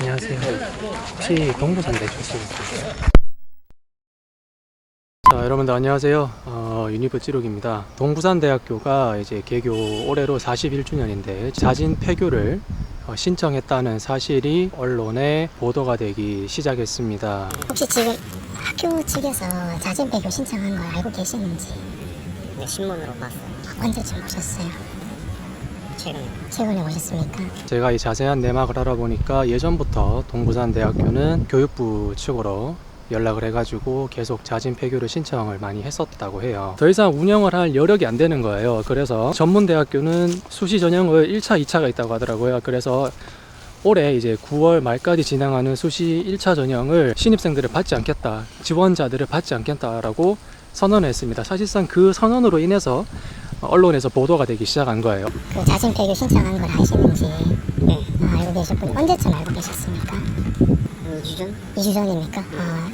안녕하세요. 혹시 동부산대 출신이세요? 자, 여러분들 안녕하세요. 유니브 찌룩입니다. 동부산대학교가 이제 개교 올해로 41주년인데 자진 폐교를 신청했다는 사실이 언론에 보도가 되기 시작했습니다. 혹시 지금 학교 측에서 자진 폐교 신청한 걸 알고 계시는지? 네, 신문으로 봤어요. 언제쯤 오셨어요? 최근에 오셨습니까? 제가 이 자세한 내막을 알아보니까 예전부터 동부산대학교는 교육부 측으로 연락을 해가지고 계속 자진 폐교를 신청을 많이 했었다고 해요. 더 이상 운영을 할 여력이 안 되는 거예요. 그래서 전문대학교는 수시 전형을 1차, 2차가 있다고 하더라고요. 그래서 올해 이제 9월 말까지 진행하는 수시 1차 전형을 신입생들을 받지 않겠다, 지원자들을 받지 않겠다라고 선언을 했습니다. 사실상 그 선언으로 인해서 언론에서 보도가 되기 시작한 거예요. 그 자진 폐교 신청한 걸 아시는지? 네. 알고 계셨군요. 언제쯤 알고 계셨습니까? 2주 전? 2주 전입니까?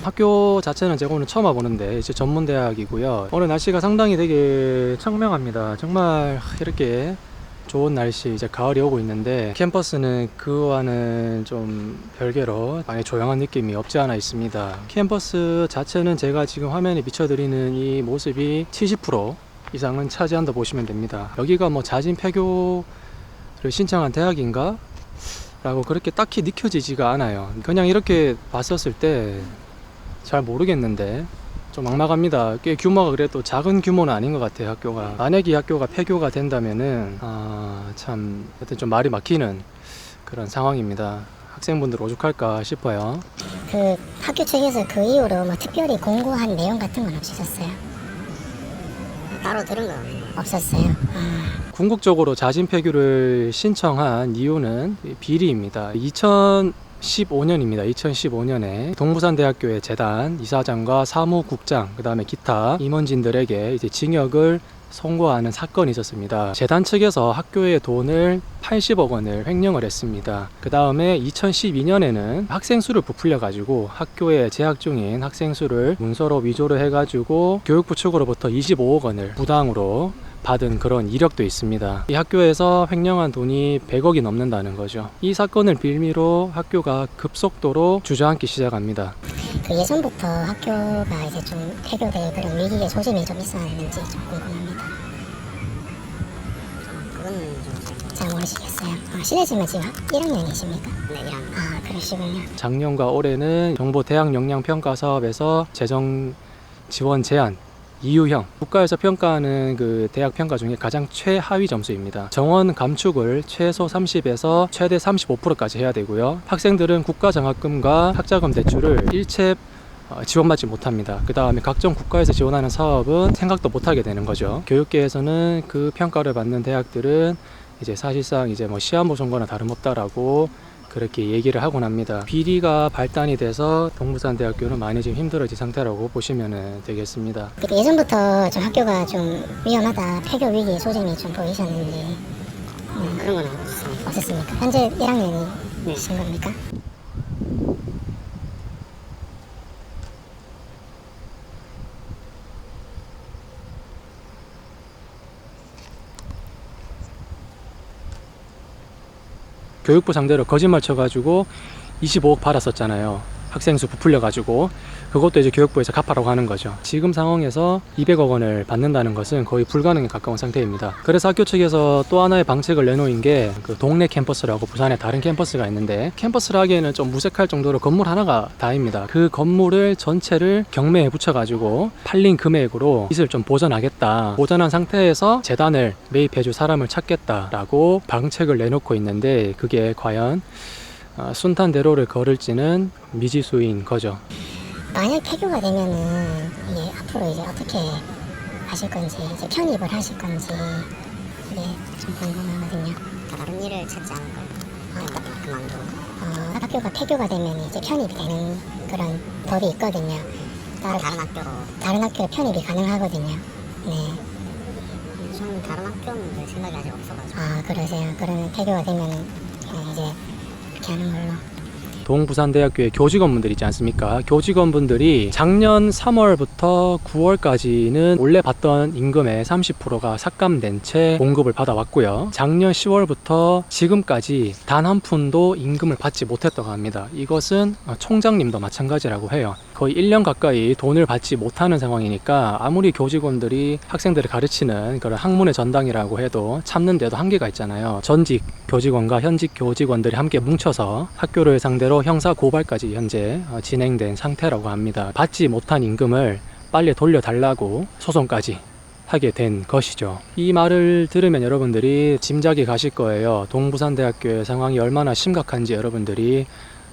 학교 자체는 제가 오늘 처음 와보는데 이제 전문대학이고요. 오늘 날씨가 상당히 되게 청명합니다. 정말 이렇게 좋은 날씨, 이제 가을이 오고 있는데 캠퍼스는 그와는 좀 별개로 많이 조용한 느낌이 없지 않아 있습니다. 캠퍼스 자체는 제가 지금 화면에 비춰드리는 이 모습이 70% 이상은 차지한다 보시면 됩니다. 여기가 뭐 자진 폐교를 신청한 대학인가? 라고 그렇게 딱히 느껴지지가 않아요. 그냥 이렇게 봤었을 때 잘 모르겠는데 좀 막막합니다. 꽤 규모가 그래도 작은 규모는 아닌 것 같아요. 학교가 만약에 이 학교가 폐교가 된다면은 참 하여튼 좀 말이 막히는 그런 상황입니다. 학생분들 오죽할까 싶어요. 그 학교 측에서 그 이후로 뭐 특별히 공고한 내용 같은 건 없으셨어요? 따로 들은 건 없었어요. 궁극적으로 자진 폐교를 신청한 이유는 비리입니다. 2015년입니다. 2015년에 동부산대학교의 재단 이사장과 사무국장, 그 다음에 기타 임원진들에게 이제 징역을 선고하는 사건이 있었습니다. 재단 측에서 학교의 돈을 80억 원을 횡령을 했습니다. 그 다음에 2012년에는 학생 수를 부풀려 가지고 학교에 재학 중인 학생 수를 문서로 위조를 해가지고 교육부 측으로부터 25억 원을 부당으로 받은 그런 이력도 있습니다. 이 학교에서 횡령한 돈이 100억이 넘는다는 거죠. 이 사건을 빌미로 학교가 급속도로 주저앉기 시작합니다. 그 예전부터 학교가 이제 좀 폐교될 그런 위기의 소심이 좀 있었는지 좀 궁금합니다. 그건 좀 잘 모르시겠어요? 실례지만 지금 1학년이십니까? 네, 1학년. 그러시군요. 작년과 올해는 정보 대학 역량 평가 사업에서 재정 지원 제한 이유형, 국가에서 평가하는 그 대학 평가 중에 가장 최하위 점수입니다. 정원 감축을 최소 30에서 최대 35%까지 해야 되고요. 학생들은 국가 장학금과 학자금 대출을 일체 지원받지 못합니다. 그 다음에 각종 국가에서 지원하는 사업은 생각도 못하게 되는 거죠. 교육계에서는 그 평가를 받는 대학들은 이제 사실상 이제 뭐 시한부 선거나 다름없다라고 그렇게 얘기를 하곤 합니다. 비리가 발단이 돼서 동부산대학교는 많이 지금 힘들어진 상태라고 보시면 되겠습니다. 예전부터 좀 학교가 좀 위험하다, 폐교 위기 소심이 좀 보이셨는지 그런 건 없었어요. 없었습니까? 현재 1학년이신 겁니까? 교육부 상대로 거짓말 쳐가지고 25억 받았었잖아요. 학생 수 부풀려가지고 그것도 이제 교육부에서 갚아라고 하는 거죠. 지금 상황에서 200억 원을 받는다는 것은 거의 불가능에 가까운 상태입니다. 그래서 학교 측에서 또 하나의 방책을 내놓은 게 그 동네 캠퍼스라고 부산에 다른 캠퍼스가 있는데, 캠퍼스를 하기에는 좀 무색할 정도로 건물 하나가 다입니다. 그 건물을 전체를 경매에 붙여가지고 팔린 금액으로 빚을 좀 보전하겠다, 보전한 상태에서 재단을 매입해줄 사람을 찾겠다라고 방책을 내놓고 있는데, 그게 과연 순탄대로를 걸을지는 미지수인 거죠. 만약 폐교가 되면은 이게 앞으로 이제 어떻게 하실 건지, 이제 편입을 하실 건지 이게 좀 궁금하거든요. 다른 일을 찾지 않을 거예요. 그만두고. 학교가 폐교가 되면 이제 편입이 되는 그런 법이 있거든요. 다른 학교에 편입이 가능하거든요. 네. 저는 다른 학교는 별 생각이 아직 없어가지고. 그러세요. 그러면 폐교가 되면 그냥 이제 그렇게 하는 걸로. 동부산대학교의 교직원분들 있지 않습니까? 교직원분들이 작년 3월부터 9월까지는 원래 받던 임금의 30%가 삭감된 채 공급을 받아왔고요. 작년 10월부터 지금까지 단 한 푼도 임금을 받지 못했다고 합니다. 이것은 총장님도 마찬가지라고 해요. 거의 1년 가까이 돈을 받지 못하는 상황이니까 아무리 교직원들이 학생들을 가르치는 그런 학문의 전당이라고 해도 참는데도 한계가 있잖아요. 전직 교직원과 현직 교직원들이 함께 뭉쳐서 학교를 상대로 형사 고발까지 현재 진행된 상태라고 합니다. 받지 못한 임금을 빨리 돌려달라고 소송까지 하게 된 것이죠. 이 말을 들으면 여러분들이 짐작이 가실 거예요. 동부산대학교의 상황이 얼마나 심각한지 여러분들이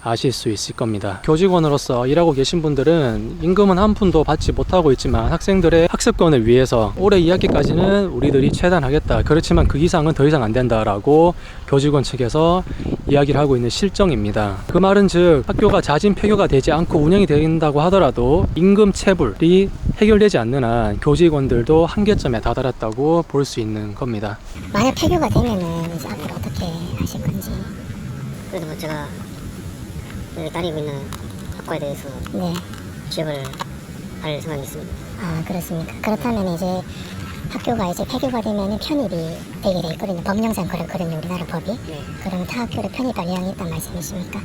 아실 수 있을 겁니다. 교직원으로서 일하고 계신 분들은 임금은 한 푼도 받지 못하고 있지만 학생들의 학습권을 위해서 올해 2학기까지는 우리들이 최대한하겠다. 그렇지만 그 이상은 더 이상 안 된다라고 교직원 측에서 이야기를 하고 있는 실정입니다. 그 말은 즉 학교가 자진 폐교가 되지 않고 운영이 된다고 하더라도 임금 체불이 해결되지 않는 한 교직원들도 한계점에 다다랐다고 볼 수 있는 겁니다. 만약 폐교가 되면은 이제 앞으로 어떻게 하실 건지. 그래도 뭐 제가 여기 다니고 있는 학과에 대해서 네. 취업을 할 생각이 있습니다. 아, 그렇습니까? 그렇다면 이제 학교가 이제 폐교가 되면은 편입이 되게 돼 있거든요. 법령상 그렇거든요, 우리나라 법이. 네. 그러면 타 학교를 편입할 의향이 있단 말씀이십니까?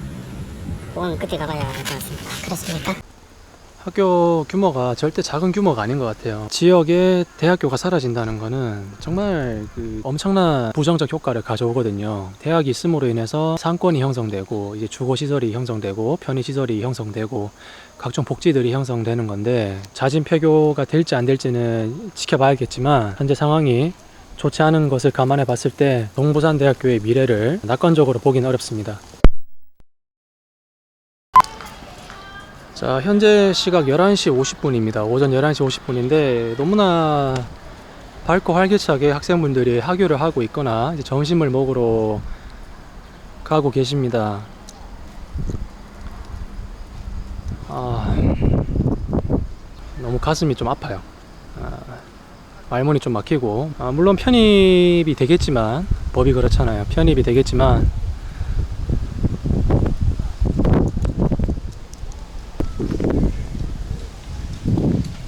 그건 그때 가봐야 할 것 같습니다. 그렇습니까? 학교 규모가 절대 작은 규모가 아닌 것 같아요. 지역에 대학교가 사라진다는 거는 정말 엄청난 부정적 효과를 가져오거든요. 대학이 있음으로 인해서 상권이 형성되고 이제 주거시설이 형성되고 편의시설이 형성되고 각종 복지들이 형성되는 건데 자진 폐교가 될지 안 될지는 지켜봐야겠지만 현재 상황이 좋지 않은 것을 감안해 봤을 때 동부산대학교의 미래를 낙관적으로 보기는 어렵습니다. 자, 현재 시각 11시 50분입니다. 오전 11시 50분인데 너무나 밝고 활기차게 학생분들이 하교를 하고 있거나 이제 점심을 먹으러 가고 계십니다. 너무 가슴이 좀 아파요. 말문이 좀 막히고 물론 편입이 되겠지만 법이 그렇잖아요. 편입이 되겠지만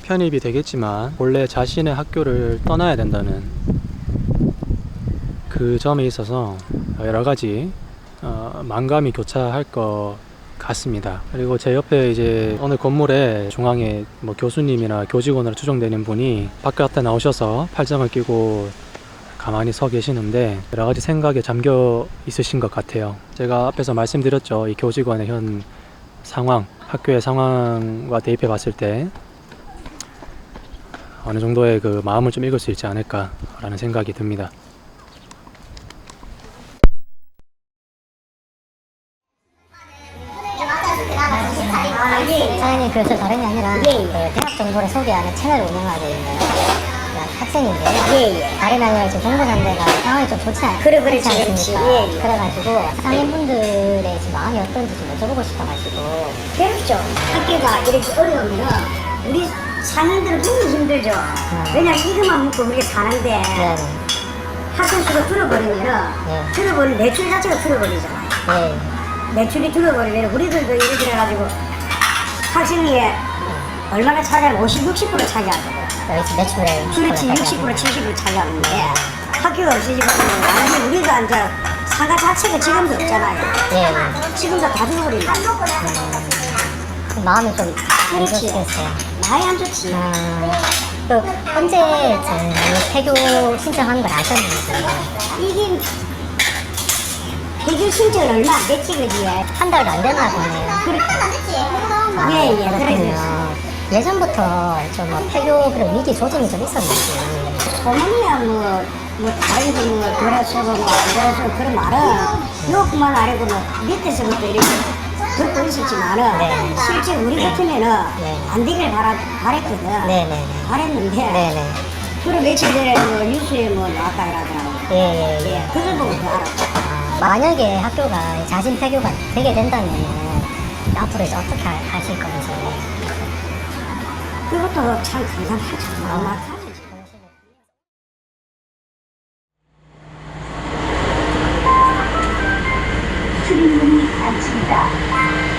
편입이 되겠지만 원래 자신의 학교를 떠나야 된다는 그 점에 있어서 여러가지 만감이 교차할 것 같습니다. 그리고 제 옆에 이제 어느 건물에 중앙에 뭐 교수님이나 교직원으로 추정되는 분이 바깥에 나오셔서 팔짱을 끼고 가만히 서 계시는데 여러가지 생각에 잠겨 있으신 것 같아요. 제가 앞에서 말씀드렸죠. 이 교직원의 현 상황, 학교의 상황과 대입해 봤을 때 어느 정도의 그 마음을 좀 읽을 수 있지 않을까라는 생각이 듭니다. 사장님, 그래서 다름이 아니라 그 대학 정보를 소개하는 채널을 운영하고 있는 학생인데요. 다름이 아니라 지금 동부산대가 상황이 좀 좋지 않지 않습니까? 그래가지고 상인분들의 지금 마음이 어떤지 좀 여쭤보고 싶어가지고. 그렇죠. 학교가 이렇게 어려우면 우리 상인들은 굉장히 힘들죠. 왜냐면 이것만 먹고 우리가 사는데 네. 학생 수가 줄어버리면 줄어버리면 매출 자체가 줄어버리잖아요. 네. 매출이 줄어버리면 우리들도 이렇게 해가지고 학생이 얼마나 차지하면 50, 60% 차지하거든요. 여기 매출에 그렇지, 60%, 70% 차지하는데 학교가 없어지면 완전히 우리가 이제 상가 자체가 지금도 없잖아요. 네. 지금도 다 죽어버린다. 마음이 좀 안 그렇지. 좋겠어요. 많이 안 좋지. 또 언제쯤 폐교 신청하는 걸 아셨는지. 이게 해결 신청은 얼마 안 됐지, 그지? 한 달도 안 되나 보네요. 예, 그렇군요. 예전부터 좀 뭐 폐교 그런 위기 조짐이 좀 있었는지. 소문이야, 뭐 다른 뭐 돌아서고 뭐 안 돌아서고 그런 말은 이것뿐만 아니고 뭐 밑에서부터 이렇게 듣고 있었지만은 네. 실제 우리 같으면은 안 되길 바랬거든. 네네네. 바랬는데 네네. 그리고 며칠 전에 뭐 뉴스에 뭐 나왔다 그러더라고. 예. 그걸 보고 또 알았다. 만약에 학교가 자진 폐교가 되게 된다면 앞으로 이제 어떻게 하실 건지. 그것도 참 감사하죠. 출입문이 닫힙니다.